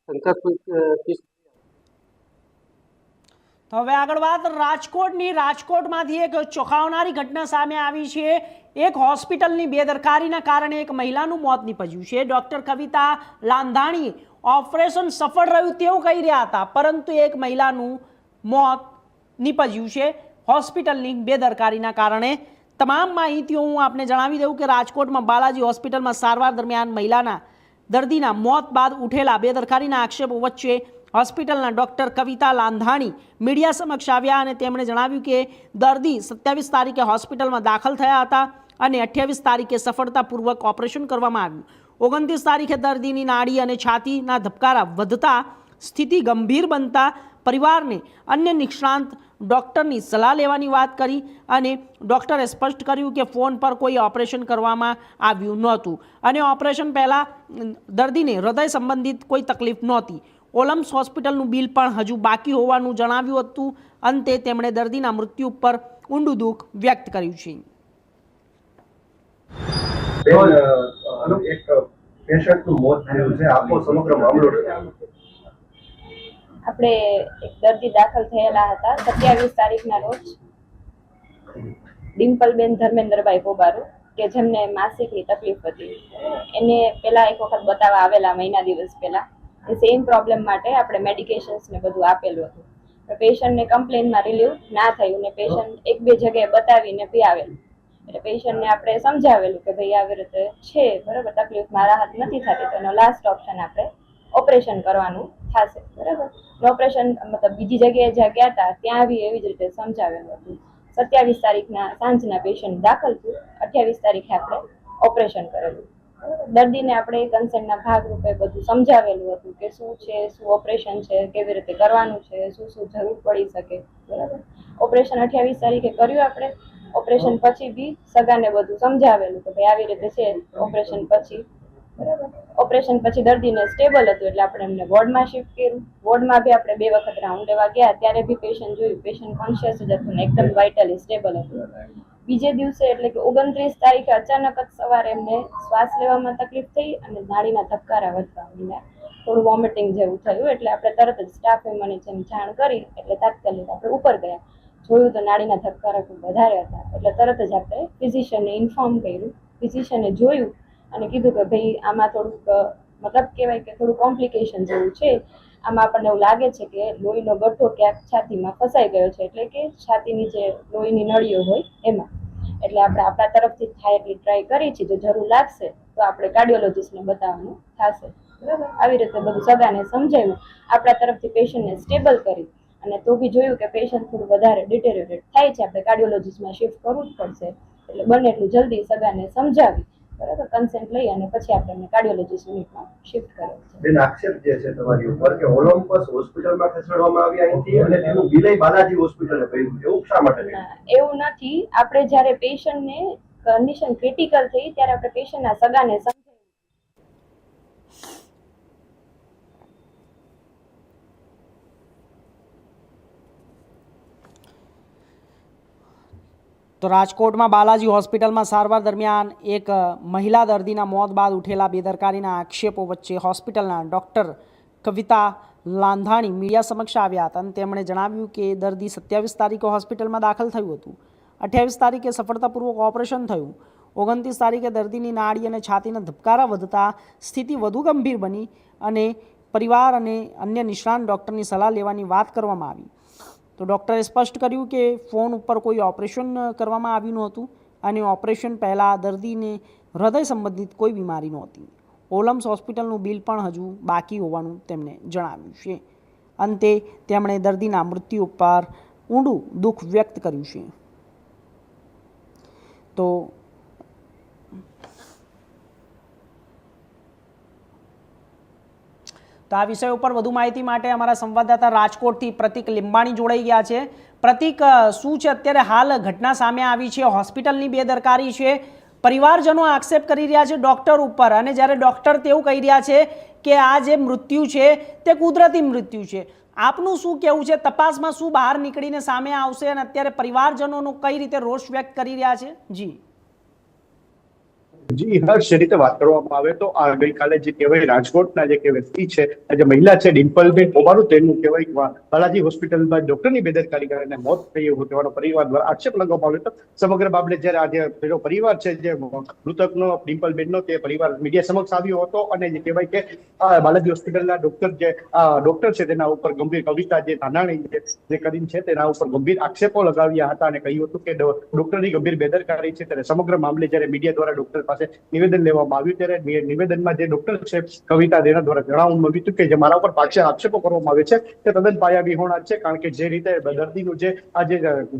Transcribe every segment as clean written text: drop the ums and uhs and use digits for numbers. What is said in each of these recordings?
શંકાસ્પદ કેસ। તો હવે આગળ વાત રાજકોટમાંથી એક ચોંકાવનારી ઘટના સામે આવી છે। એક હોસ્પિટલની બેદરકારીના કારણે એક મહિલાનું મોત નીપજ્યું છે। ડોક્ટર કવિતા લાંધાણી ઓપરેશન સફળ રહ્યું તેવું કહી રહ્યા હતા, પરંતુ એક મહિલાનું મોત નીપજ્યું છે હોસ્પિટલની બેદરકારીના કારણે। તમામ માહિતીઓ હું આપને જણાવી દઉં કે રાજકોટમાં બાલાજી હોસ્પિટલમાં સારવાર દરમિયાન મહિલાના દર્દીના મોત બાદ ઉઠેલા બેદરકારીના આક્ષેપો વચ્ચે હોસ્પિટલના ડોક્ટર કવિતા લાંધાણી મીડિયા સમક્ષ આવ્યા અને તેમણે જણાવ્યું કે દર્દી 27 તારીખે હોસ્પિટલમાં દાખલ થયા હતા અને 28 તારીખે સફળતાપૂર્વક ઓપરેશન કરવામાં આવ્યું। 29 તારીખે દર્દીની નાડી અને છાતીના ધબકારા વધતા સ્થિતિ ગંભીર બનતા પરિવારને અન્ય નિષ્ણાંત ડૉક્ટરની સલાહ લેવાની વાત કરી અને ડૉક્ટરે સ્પષ્ટ કર્યું કે ફોન પર કોઈ ઓપરેશન કરવામાં આવ્યું નહોતું અને ઓપરેશન પહેલાં દર્દીને હૃદય સંબંધિત કોઈ તકલીફ નહોતી। ઓલમ્સ હોસ્પિટલનું બિલ પણ હજુ બાકી હોવાનું જણાવ્યું હતું। અંતે તેમણે દર્દીના મૃત્યુ પર ઊંડું દુઃખ વ્યક્ત કર્યું છે। એક પેશન્ટનું મોત થયું છે, આખો સમગ્ર મામલો આપણે એક દર્દી દાખલ થયેલા હતા 27 તારીખના રોજ ડિમ્પલબેન ધર્મેન્દ્રભાઈ પોબારો કે જેમને માસિકની તકલીફ હતી। એને પહેલા એક વખત બતાવવા આવેલા મહિના દિવસ પહેલા એ સેમ પ્રોબ્લેમ માટે આપણે મેડિકેશન્સ ને બધું આપેલું હતું। પેશન્ટને કમ્પ્લેનમાં રિલીવ ના થયું ને પેશન્ટ એક બે જગ્યાએ બતાવીને બી આવેલું, એટલે પેશન્ટને આપણે સમજાવેલું કે ભાઈ આવી રીતે છે બરાબર, તકલીફમાં રાહત નથી થતી તો એનો લાસ્ટ ઓપ્શન આપણે ઓપરેશન કરવાનું થશે બરાબર। ઓપરેશન મતલબ બીજી જગ્યાએ જ્યાં ગયા હતા ત્યાં બી એવી જ રીતે સમજાવેલું હતું। 27 તારીખના સાંજના પેશન્ટ દાખલ થયું, 28 તારીખે આપણે ઓપરેશન કરેલું। દર્દીને આપણે કન્સર્નના ભાગરૂપે બધું સમજાવેલું હતું કે શું છે, શું ઓપરેશન છે, કેવી રીતે કરવાનું છે, શું શું જરૂર પડી શકે બરાબર। ઓપરેશન 28 તારીખે કર્યું આપણે। ઓપરેશન પછી બી સગાને બધું સમજાવેલું કે ભાઈ આવી રીતે છે ઓપરેશન પછી બરાબર। ઓપરેશન પછી દર્દીને સ્ટેબલ હતું એટલે આપણે એમને વોર્ડમાં શિફ્ટ કર્યું। વોર્ડમાં બી આપણે 2 વખત રાઉન્ડ લેવા ગયા, ત્યારે બી પેશન્ટ જોયું, પેશન્ટ કોન્શિયસ જ હતું ને એકદમ વાઇટલી સ્ટેબલ હતું। બીજે દિવસે એટલે કે 29 તારીખે અચાનક જ સવારે એમને શ્વાસ લેવામાં તકલીફ થઈ અને નાડીના ધબકારા વધવા માંડ્યા, થોડું વોમિટિંગ જેવું થયું, એટલે આપણે તરત જ સ્ટાફે મને જેમ જાણ કરી એટલે તાત્કાલિક આપણે ઉપર ગયા, જોયું તો નાડીના ધબકારા ખૂબ વધારે હતા, એટલે તરત જ આપણે ફિઝિશિયનને ઇન્ફોર્મ કર્યું। ફિઝિશિયને જોયું અને કીધું કે ભાઈ આમાં થોડુંક મતલબ કહેવાય કે થોડું કોમ્પ્લિકેશન જેવું છે, આમાં આપણને એવું લાગે છે કે લોહીનો ગઠ્ઠો ક્યાંક છાતીમાં ફસાઈ ગયો છે, એટલે કે છાતીની જે લોહીની નળીઓ હોય એમાં, એટલે આપણે આપણા તરફથી થાય એટલી ટ્રાય કરી છે, જો જરૂર લાગશે તો આપણે કાર્ડિયોલોજિસ્ટને બતાવવાનું થશે બરાબર। આવી રીતે બધું સગાને સમજાવ્યું, આપણા તરફથી પેશન્ટને સ્ટેબલ કરી અને તો બી જોયું કે પેશન્ટ થોડું વધારે ડિટેરિયોરેટ થાય છે, આપણે કાર્ડિયોલોજિસ્ટમાં શિફ્ટ કરવું જ પડશે, એટલે બને એટલું જલ્દી સગાને સમજાવી બરાબર કન્સેન્ટ લઈ અને પછી આપણે એમને કાર્ડિયોલોજિસ્ટ યુનિટમાં શિફ્ટ કર્યો છે। બેન, આક્ષેપ જે છે તમારી ઉપર કે ઓલમ્પસ હોસ્પિટલમાં ખસેડવામાં આવી અહીંથી અને તેનું બિલ બાલાજી હોસ્પિટલે કર્યું, એવું શા માટે? એવું નથી, આપણે જ્યારે પેશન્ટને કન્ડિશન ક્રિટિકલ થઈ ત્યારે આપણે પેશન્ટના સગાને તો રાજકોટમાં બાલાજી હોસ્પિટલમાં સારવાર દરમિયાન એક મહિલા દર્દીના મોત બાદ ઉઠેલા બેદરકારીના આક્ષેપો વચ્ચે હોસ્પિટલના ડૉક્ટર કવિતા લાંધાણી મીડિયા સમક્ષ આવ્યા હતા અને તેમણે જણાવ્યું કે દર્દી 27 તારીખે હોસ્પિટલમાં દાખલ થયું હતું, 28 તારીખે સફળતાપૂર્વક ઓપરેશન થયું, 29 તારીખે દર્દીની નાડી અને છાતીના ધબકારા વધતા સ્થિતિ વધુ ગંભીર બની અને પરિવાર અને અન્ય નિષ્ણાંત ડૉક્ટરની સલાહ લેવાની વાત કરવામાં આવી। તો ડૉક્ટરે સ્પષ્ટ કર્યું કે ફોન ઉપર કોઈ ઓપરેશન કરવામાં આવ્યું નહોતું અને ઓપરેશન પહેલાં દર્દીને હૃદય સંબંધિત કોઈ બીમારી નહોતી। ઓલમ્સ હોસ્પિટલનું બિલ પણ હજુ બાકી હોવાનું તેમણે જણાવ્યું છે। અંતે તેમણે દર્દીના મૃત્યુ પર ઊંડું દુઃખ વ્યક્ત કર્યું છે। તો આ વિષય ઉપર વધુ માહિતી માટે અમારા સંવાદદાતા રાજકોટથી પ્રતિક લીંબાણી જોડાઈ ગયા છે। પ્રતિક, શું છે અત્યારે હાલ ઘટના સામે આવી છે? હોસ્પિટલની બેદરકારી છે, પરિવારજનો આક્ષેપ કરી રહ્યા છે ડૉક્ટર ઉપર, અને જ્યારે ડૉક્ટર તેવું કહી રહ્યા છે કે આ જે મૃત્યુ છે તે કુદરતી મૃત્યુ છે, આપનું શું કહેવું છે? તપાસમાં શું બહાર નીકળીને સામે આવશે અને અત્યારે પરિવારજનોનો કઈ રીતે રોષ વ્યક્ત કરી રહ્યા છે? જી જી હર્ષ, જે રીતે વાત કરવામાં આવે તો આ ગઈકાલે જે કહેવાય રાજકોટના જે વ્યક્તિ છે, જે મહિલા છે ડિમ્પલબેન પોબારું, તેનું કહેવાય બાલાજી હોસ્પિટલમાં ડોક્ટરની બેદરકારી કારણે મોત થયું હોવાનો પરિવાર દ્વારા આક્ષેપ લગાવવામાં આવ્યો હતો. સમગ્ર બાબતે જ્યારે આજે પેલો પરિવાર છે જે મૃતકનો ડિમ્પલબેનનો, તે પરિવાર મીડિયા સમક્ષ આવ્યો હતો અને જે કહેવાય કે બાલાજી હોસ્પિટલના ડોક્ટર છે તેના ઉપર ગંભીર કવિતા જે ધાનાણી જે કરીને છે તેના ઉપર ગંભીર આક્ષેપો લગાવ્યા હતા અને કહ્યું હતું કે ડોક્ટરની ગંભીર બેદરકારી છે. ત્યારે સમગ્ર મામલે જ્યારે મીડિયા દ્વારા ડોક્ટર પાસે નિવેદન લેવામાં આવ્યું ત્યારે નિવેદનમાં જે ડોક્ટર છે કવિતા તેના દ્વારા જણાવવામાં આવ્યું હતું કે જે મારા ઉપર પાછા આક્ષેપો કરવામાં આવે છે તે તદ્દન પાયાવિહોણા છે, કારણ કે જે રીતે દર્દીનું જે આ જે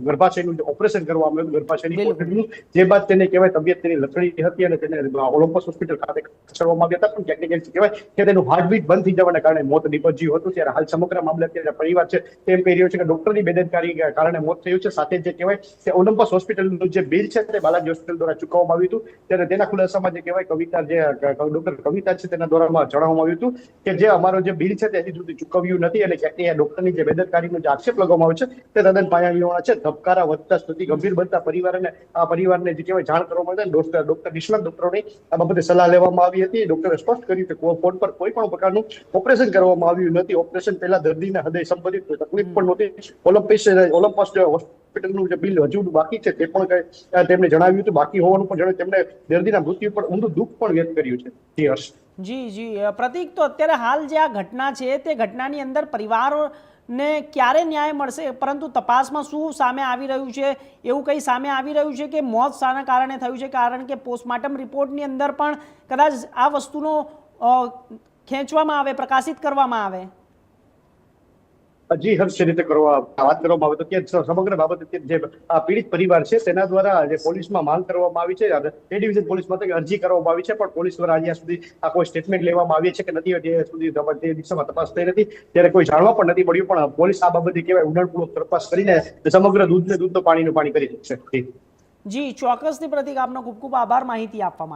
ગર્ભાશયનું ઓપરેશન કરવામાં આવ્યું, ગર્ભાશયની કોથળીનું, જે બાદ તેને કહેવાય તબિયત તેની લથડી હતી અને તેને ઓલિમ્પસ હોસ્પિટલ ખાતે ખસેડવામાં આવ્યા હતા, પણ ક્યાંક કહેવાય કે તેનું હાર્ટબીટ બંધ થઈ જવાના કારણે મોત નીપજ્યું હતું. ત્યારે હાલ સમગ્ર મામલે અત્યારે પરિવાર છે તેમ કહી રહ્યો છે કે ડોક્ટરની બેદરકારી કારણે મોત થયું છે. સાથે જે કહેવાય કે ઓલિમ્પસ હોસ્પિટલનું જે બિલ છે તે બાલાજી હોસ્પિટલ દ્વારા ચૂકવવામાં આવ્યું હતું. ત્યારે તેના ખુલાસામાં જે કહેવાય કવિતા જે ડોક્ટર કવિતા છે તેના દ્વારા જણાવવામાં આવ્યું હતું કે જે અમારો જે બિલ છે તે હજી સુધી ચૂકવ્યું નથી અને ક્યાંક ડોક્ટરની જે બેદરકારીનો જે આક્ષેપ લગાવવામાં આવે છે તે તદ્દન પાયાવિહોણા છે. ધબકારા વધતા સ્થિતિ ગંભીર બનતા પરિવારને જે કહેવાય જાણ કરવામાં આવી, ડોક્ટર નિષ્ણાત ડોક્ટરોની આ બાબતે સલાહ લેવામાં આવી હતી. ડોક્ટરે સ્પષ્ટ કર્યું કે ફોન પર કોઈ પણ પ્રકારનું ઓપરેશન કરવામાં આવ્યું નથી. ઓપરેશન પહેલા દર્દીને હૃદય સંબંધિત તકલીફ પણ નહોતી. ઓલિમ્પસ હોસ્પિટલનું જે બિલ હજુ બાકી છે તે પણ તેમણે જણાવ્યું હતું બાકી હોવાનું પણ જણાવ્યું. તેમણે દર્દીના મૃત્યુ પર ઊંડું દુઃખ પણ વ્યક્ત કર્યું છે. જી હર્ષ. જી પ્રતીક, તો અત્યારે હાલ જે આ ઘટના છે તે ઘટનાની અંદર પરિવારોને ક્યારે ન્યાય મળશે, પરંતુ તપાસમાં શું સામે આવી રહ્યું છે? એવું કંઈ સામે આવી રહ્યું છે કે મોત શાના કારણે થયું છે? કારણ કે પોસ્ટમોર્ટમ રિપોર્ટની અંદર પણ કદાચ આ વસ્તુનો ખેંચવામાં આવે, પ્રકાશિત કરવામાં આવે. જી હર્ષ, જે રીતે વાત કરવામાં આવે તો કે સમગ્ર બાબતે જે પીડિત પરિવાર છે તેના દ્વારા જે પોલીસમાં માંગ કરવામાં આવી છે, એ ડિવિઝન પોલીસમાં અરજી કરવામાં આવી છે, પણ પોલીસ દ્વારા અહીંયા સુધી આ કોઈ સ્ટેટમેન્ટ લેવામાં આવી છે કે નથી, તે સુધી તે દિશામાં તપાસ થઈ નથી, ત્યારે કોઈ જાણવા પણ નથી મળ્યું. પણ પોલીસ આ બાબતે કહેવાય ઊંડાણપૂર્વક તપાસ કરીને સમગ્ર દૂધનું પાણી કરી શકશે. જી ચોક્કસથી પ્રતીક, આપનો ખૂબ ખૂબ આભાર માહિતી આપવા માટે.